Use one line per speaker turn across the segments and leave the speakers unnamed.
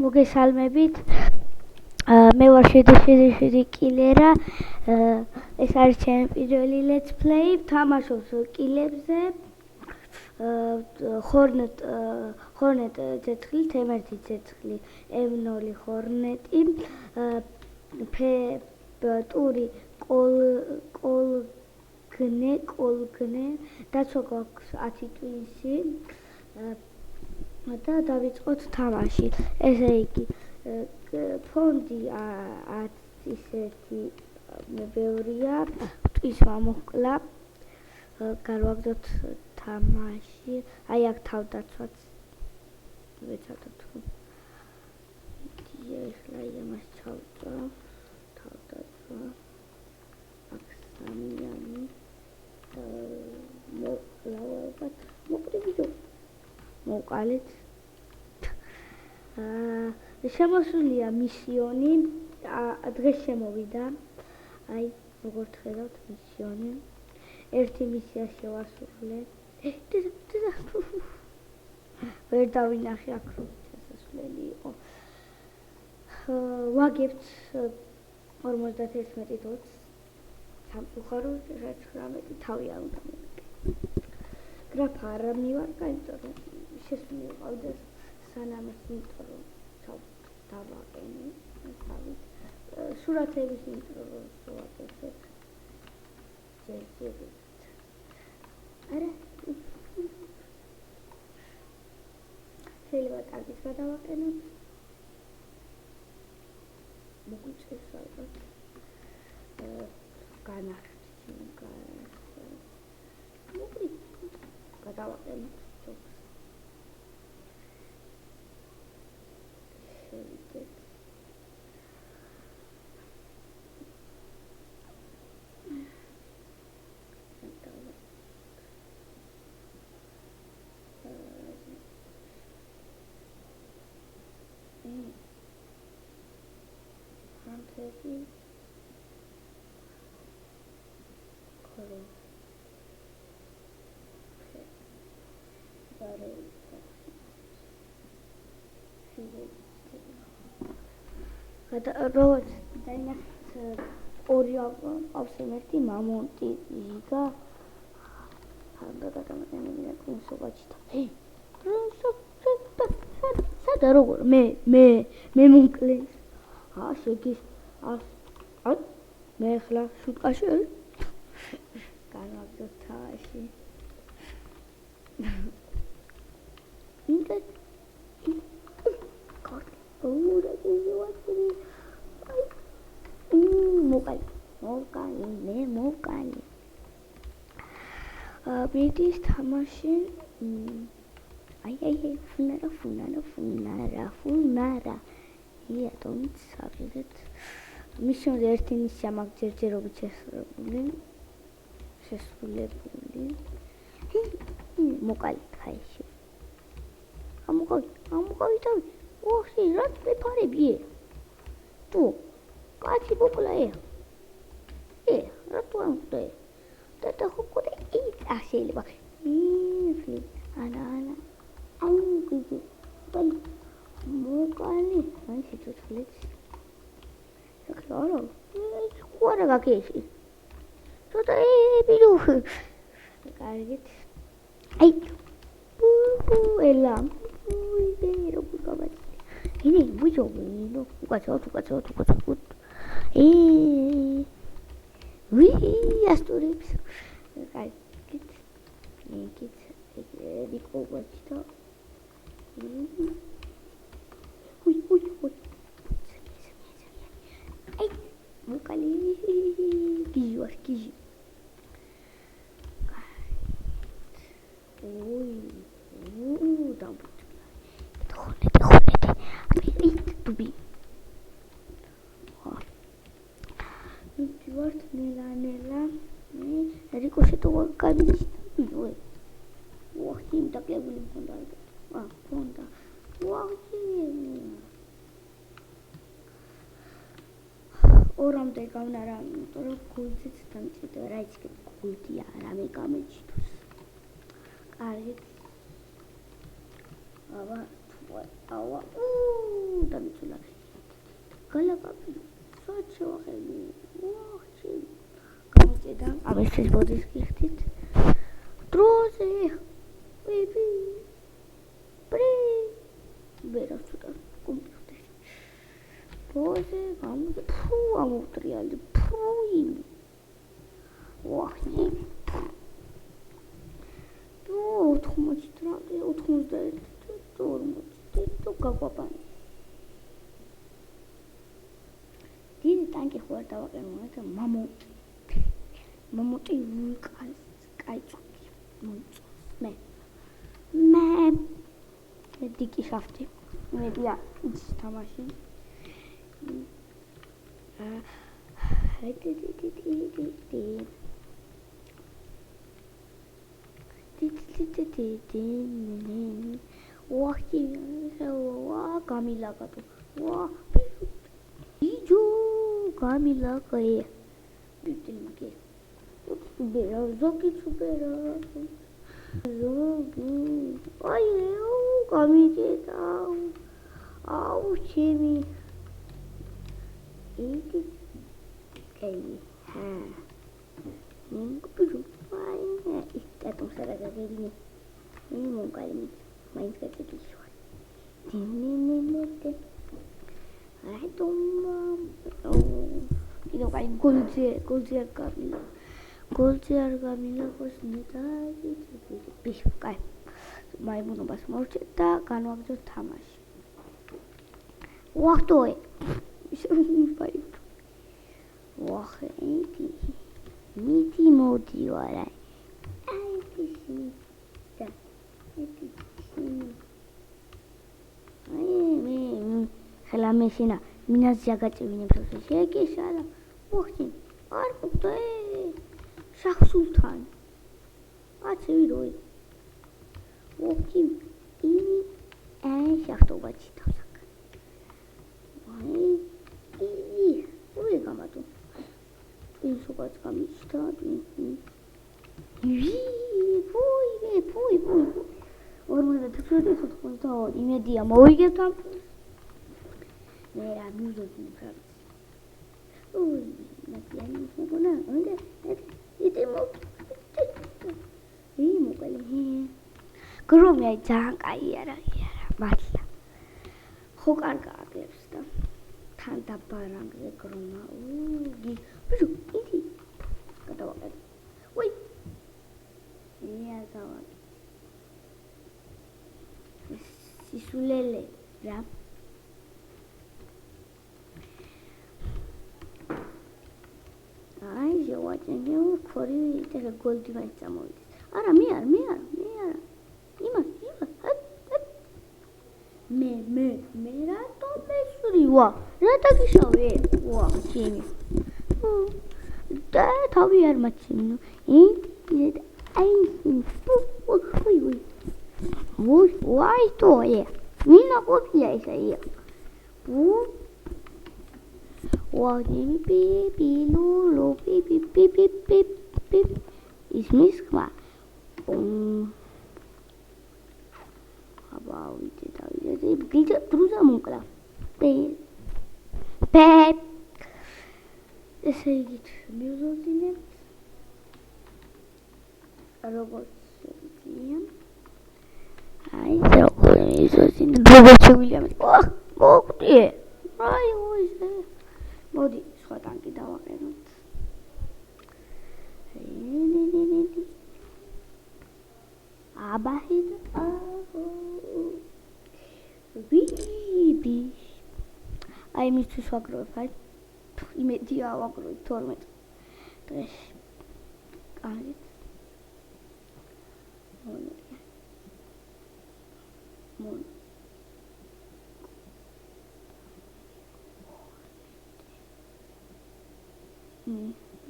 მოგესალმებით. მე ვარ შედი კილერა. ეს არის ჩემი პირველი let's play. თამაშობს კილებზე. ხორნეტ ცეცხლი, თემერთი ცეცხლი, M0 ხორნეტი, ტური კოლგნე, დაცვა გვაქვს 10 ტვინსი. და დავიწყოთ თამაში. ესე იგი, ფონდი ისეთი ბევრია, ტვის მომკლა. გავაგზავნოთ თამაში. აი აქ თავდაცვაც ვეცადოთ. ეხლა იმას ჩავწავ. თავდაცვა. აქ სამიანი. მოკლა მოკრიბიო. მოკალეთ. შემოსულია მისიონი. დღეს შემოვიდა. აი, როგორც ხედავთ, მისიონი. ერთი მისია შევასრულე. ვერ დავინახე აქ რომ შესასვლელი იყო. ვაგებთ 51 20 სამწუხაროდ 19 თავი არ უნდა მოვიკე. გრაფა არ მივარგა, იმიტომ რომ შესული ყავდა სანამის, იმიტომ რომ დავაყენე თავით. სურათების იმიტომ რომ ვაკეთებ. ჯერ არა შეიძლება კარგით გადავაყენოთ. მოგვიწევს ალბათ. განახდით. გადავაყენოთ. შევიდეთ. Fantasy color როგორც დაინახეთ ორი ავსემერთი მამონტი იგა გადაგამეყენებინა კუნსობაჩითა სადა როგორ მე მომკლეს შეგის მე ახლა შუტყაში განვაგზავნოთ თამაში მოკალი მიდის თამაში აი ფუნარა ატომით სავიდეთ მისიონზე ერთი მისია მაქვს ჯერჯერობით შესრულებული მოკალი ხაიში ამოყავი თავი ოხი რა მეფარებიე თუ კაცი მოკლა რა თუ ამხდე და ხოქოდი შეიძლება ანა გიგი მოკალი აი შეწუხლეთ საქმეა ხوارა გაკეში ცოტა ბიჯუ კარგით აი ელა როგორ გავაჩი ინი ბიჯუ ნო უკაცოთ ასტურებს კარგით ნიკით ვიკოვაჩთა მოკალი გიჟი დამბუთ ხონეთი ტუბი ვართ ნელა რიკოში თუ კაბინეტში ვახი დაკლებული მქონდა ორამდე გავნარა, იმიტომ რომ გულზეც დამჭირდა რა იცი გულდია რამე გამეჩითოს. კარგით. აბა ავა დამიწულა გალაპაპი სოჩოხები ვახჩი გამიწედა ამისთვის ბოდის გიხდით დროზე ბიბი ბრე ვერას ცოტა კომპიუტერი დროზე გამოდი ფუ ამოვტრიალდი ფუი ვახი 80 ტრანდი 91 40 გაგვაბანი დიდი ტანკი ხო არ დავაყენო და მამოტი კაიცკი მე დიკი შაფტი მე დია ის თამაში ვახი ვა გამილაკატო ვა იჯო გამილაკე ბიტილმაკე ბერა ზოგი ჩუბერა ზოგი აიო გამიჭედა აუ ჩემი იგი კეი ნინკუჯუ აი ეტო სარაგაგელი მომკალი მაინც კეთილშვა დინინინინე აი თომა კიდევ კაი გოლძი არ გამილა კოსმეტაი ბიშ კაი მაიმუნობას მოვჭეთ და განვაგრძოთ თამაში ვახტოე ვახე მითი მოდი ვარა აი ფიში და მე ხელა მეშინა მინას ზაგაწევინებს შეკიშალა ვახი არ ყოფდა შახსულთან აცევი როი ვახი აი შახტობა ჩიტავსაკ აი ой გამატო ისოღაც გამიშთა ფუი 49 იმედია მოვიგებთ ამ მე რა მიზოდი ფრაც ой ნაკიანი მოგონა უნდა იტი მოკალი გრომი აი ძალიან კაი არა მართლა ხო კარგა აგებს და თან დაბარანგზე გრომა ბიჭო იტი გადავაყენე ой დავაყენე სისულელე რა აი ზევაჭენე ხორი იტეხა გოლდი მაინც წამოვიდეს არა მე არა იმას მე რატო მესვრი ვა რა დაგიშავე ვა ჩემი და თავი არ მაჩინო აი ვაი თოე მინა კოპია ისაა ვაი პიპი ლულუ პიპი ისმის ხმა აბავიტე დავიდე ბიჭო დრუზა მომკლა პე ესე იგი მიზოდინებთ როგორც ვიძიამ აი როგორ მიზოდინებ როგორც ვილიამ მოკვდი აი ოიზე მოდი სხვა ტანკი დავაყენოთ აბაჰიდ ბიბი აი მისთვის ვაგროვებ აი იმედია ვაგროვებ 12 დღეში კარგით მონ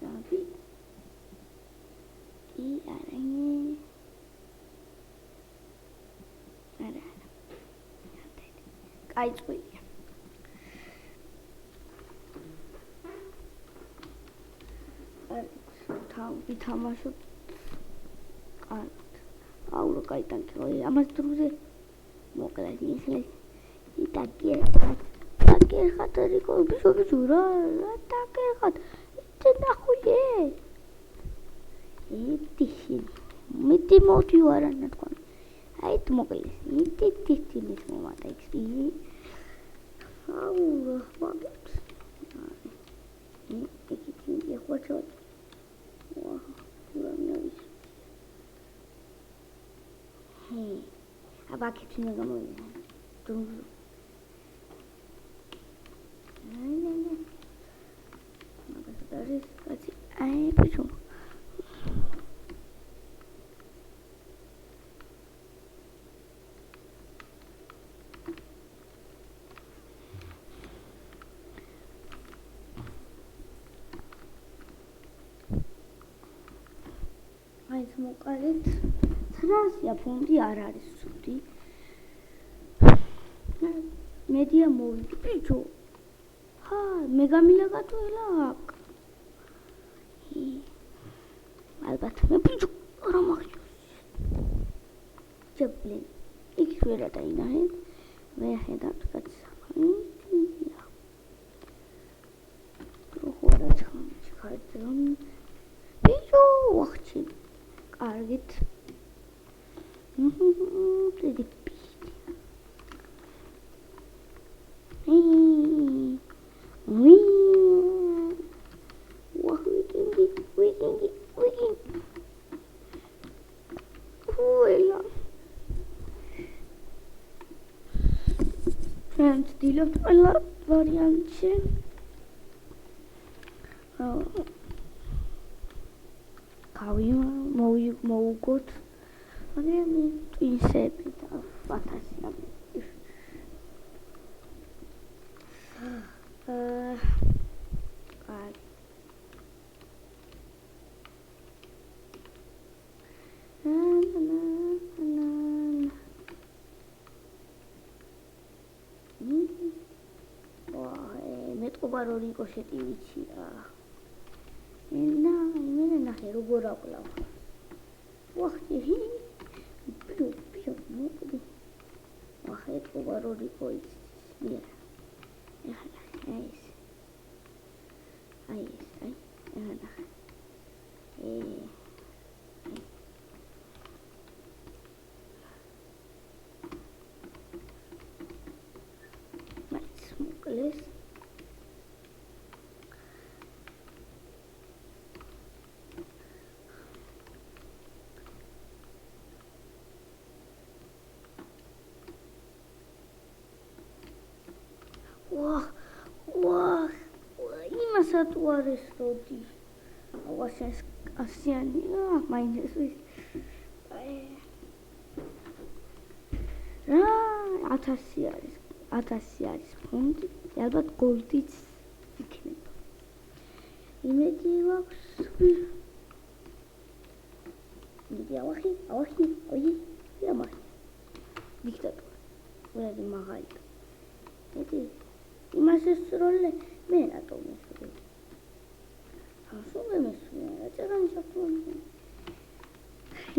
라비 이 아랑이 알아 까이소이야 다음 비타마쇼 아우로 까이탄 거의 아마 들으세 მოკლედ ისე დაგერხათ რიკო ბიჭო რა დაგერხათ იცი ნახულე იტიში მიტი მოდი ვარა ნათქვამი აი თუ მოკლედ იტიტიტილის მომატა ექსპი აუ ვაგებს იკიტი ეხოჩოთ ვა რამიავის აბა კითხნა გამოვიდა დუმ აი მაგას დარის კაცი აი ბიჭო აი მოკალეთ ცრასია ფონდი არ არის ცუდი მედია მოვიდი ბიჭო ჰა მე გამილაგატოელა აქ ალბათ მე ბიჭო რა მაგიოს ჯებლი იქ ვერა დაინაჰე მე ხედავთ კაცს პროხორა ჩხარდრომ ბიჭო ვახჩი კარგით დიდი პიჭი ვი ვახინგი უელა ფრენდ დილოთ ყველა ვარიანტში მოუგოთ მაგრამ ისები და ფათასია მეტყობა რო რიკოშეტი ვიცია მე ნახე როგორ აკლავ ვახტი ბიჭო მოკლე ვახე ყობა რო რიკო იცი აი ნახე მოკლეს ვაჰ იმასაც უარეს როდი ავასეს ასიანი მაინეს ვის რა 1000 არის ფონდი ალბათ გოლდიც იქნება იმედი აქვს ავახი ოი ამახი დიქტატორი ვერადი მაღალი ეთი იმასეს როლე მე რატო მესვი ასულე მესვი რაჭერანი საფონდი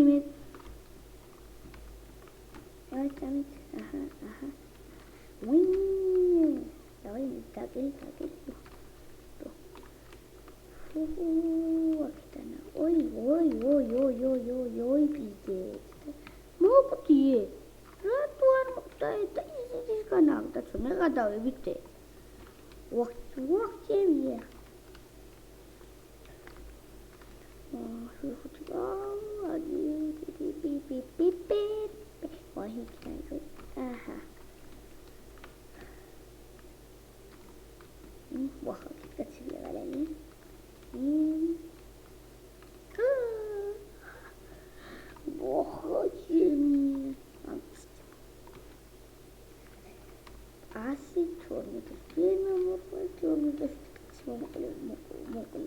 იმედი რაჭამით აჰა ვინ დავი დაგელი აქეთანა ოი პიზდე მოკდიე რატო არ მოკდა და ის განაგდა თუ მე გადავებიდე ვახტევია აჰა ვახა კაცია გალენი ვახაჩინი ასი თორმეტი ფერმა მოყოლ მოყოლ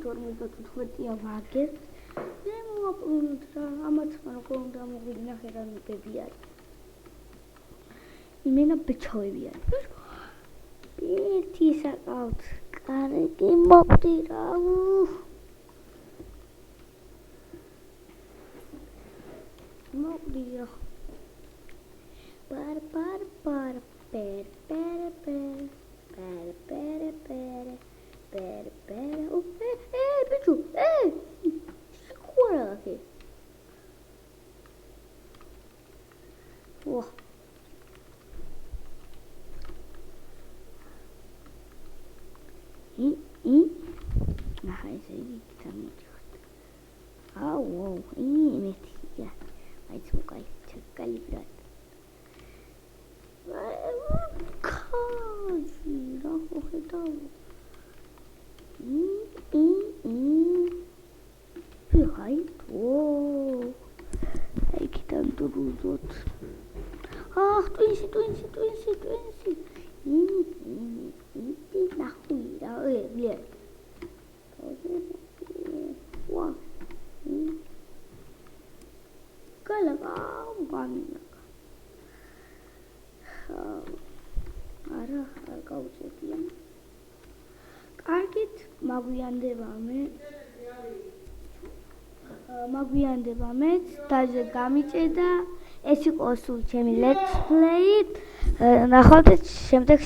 52-ა ვაგებს. მე მოვაპრუნოთ რა, ამაც მაგრამ უნდა მოგვიგნახე რა ნებები არის. იმენა ბეჩავები არის. ერთი საკავთ კარგი მოვდი რა. მოვდი რა. Par per bicho, sicura che wow. Nah, sei kita mujud. Wow, ini meti ya. Ai suka sekali berat. Raho ხედავ. Hai, აი კიდან დურუზოთ. ტვინსი. ინი ნახუი რა, ბლე. ვა. კალაგა. არა გავუწევია. კარგით, მაგვიანდება მე დაჟე გამიჭედა. ეს იყო სულ ჩემი let's play. ნახავთ შემდეგ